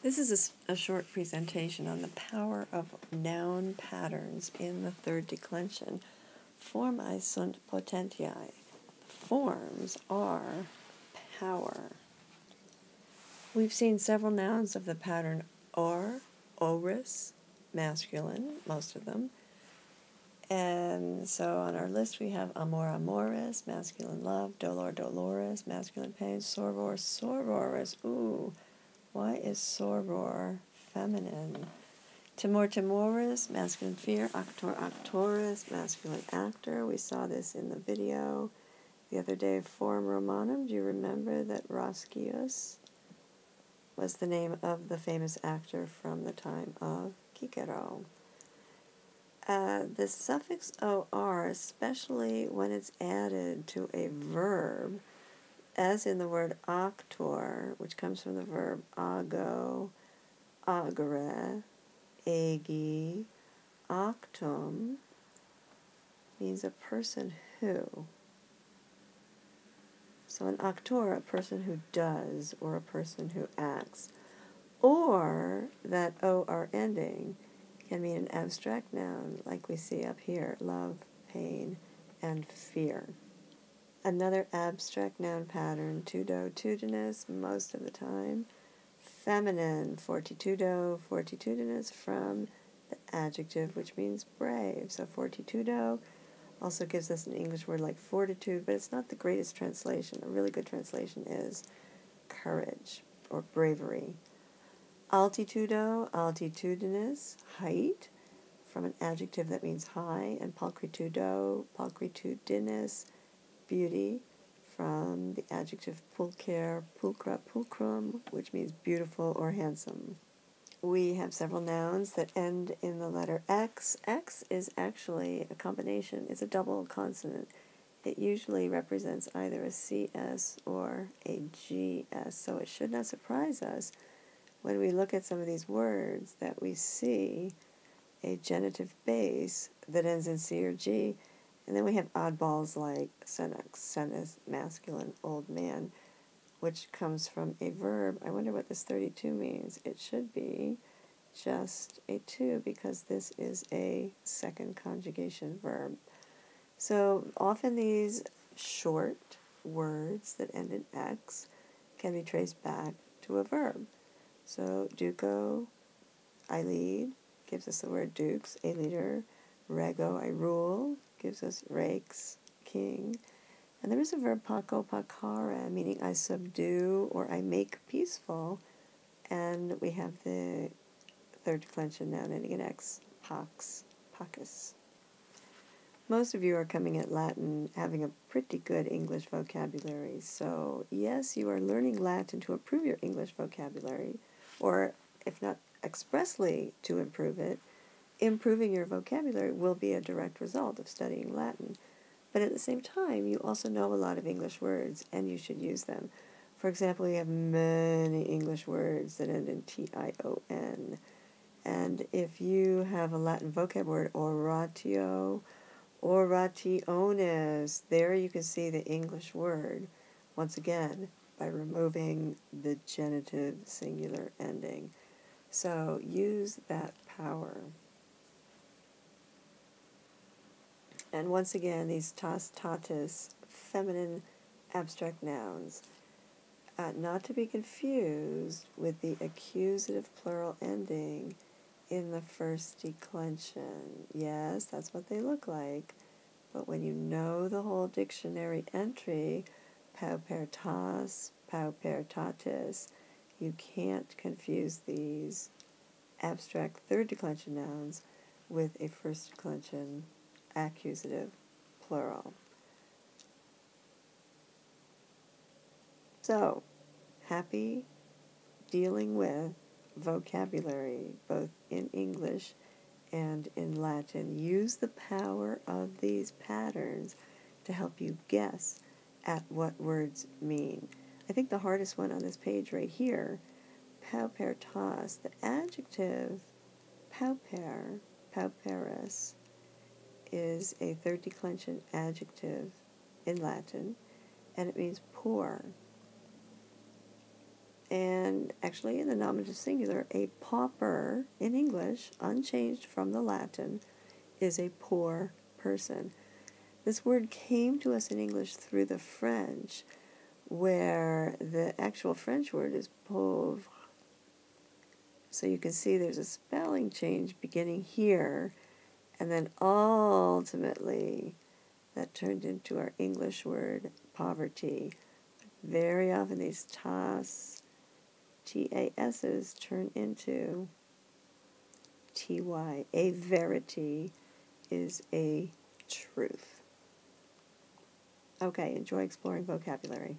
This is a short presentation on the power of noun patterns in the third declension. Formae sunt potentiae. Forms are power. We've seen several nouns of the pattern or, oris, masculine, most of them. And so on our list we have amor amoris, masculine love, dolor doloris, masculine pain, soror sororis. Ooh, why is soror feminine? Timor timoris, masculine fear, actor actoris, masculine actor. We saw this in the video the other day, Forum Romanum. Do you remember that Roscius was the name of the famous actor from the time of Cicero? The suffix or, especially when it's added to a verb, as in the word actor, which comes from the verb ago, agere, agi, actum, means a person who. So an actor, a person who does, or a person who acts. Or that or ending can mean an abstract noun, like we see up here, love, pain, and fear. Another abstract noun pattern, tudo, tudinous, most of the time. Feminine, fortitudo, fortitudinous, from the adjective, which means brave. So fortitudo also gives us an English word like fortitude, but it's not the greatest translation. A really good translation is courage or bravery. Altitudo, altitudinous, height, from an adjective that means high, and pulchritudo, pulchritudinous, beauty, from the adjective pulcher, pulchra, pulchrum, which means beautiful or handsome. We have several nouns that end in the letter X. X is actually a combination. It's a double consonant. It usually represents either a CS or a GS, so it should not surprise us when we look at some of these words that we see a genitive base that ends in C or G, and then we have oddballs like senex, senes, masculine, old man, which comes from a verb. I wonder what this 32 means. It should be just a 2 because this is a second conjugation verb. So often these short words that end in X can be traced back to a verb. So duco, I lead, gives us the word dukes, a leader. Rego, I rule, gives us rex, king. And there is a verb paco, pacare, meaning I subdue or I make peaceful. And we have the third declension noun ending in X, pax, pacus. Most of you are coming at Latin having a pretty good English vocabulary. So yes, you are learning Latin to improve your English vocabulary, or if not expressly to improve it, improving your vocabulary will be a direct result of studying Latin. But at the same time, you also know a lot of English words, and you should use them. For example, we have many English words that end in T-I-O-N. And if you have a Latin vocab word, oratio, orationis, there you can see the English word, once again, by removing the genitive singular ending. So use that power. And once again, these tas, tatis, feminine abstract nouns, not to be confused with the accusative plural ending in the first declension. Yes, that's what they look like. But when you know the whole dictionary entry, pauper tas, pauper tatis, you can't confuse these abstract third declension nouns with a first declension accusative plural. So, happy dealing with vocabulary, both in English and in Latin. Use the power of these patterns to help you guess at what words mean. I think the hardest one on this page right here, pauper tas, the adjective pauper, pauperis, is a third declension adjective in Latin, and it means poor. And And actually in the nominative singular, a pauper in English, unchanged from the Latin, is a poor person. This word came to us in English through the French, where the actual French word is pauvre. So you can see there's a spelling change beginning here, and then ultimately that turned into our English word poverty. Very often these TASs, TASs turn into TY. A verity is a truth. Okay, enjoy exploring vocabulary.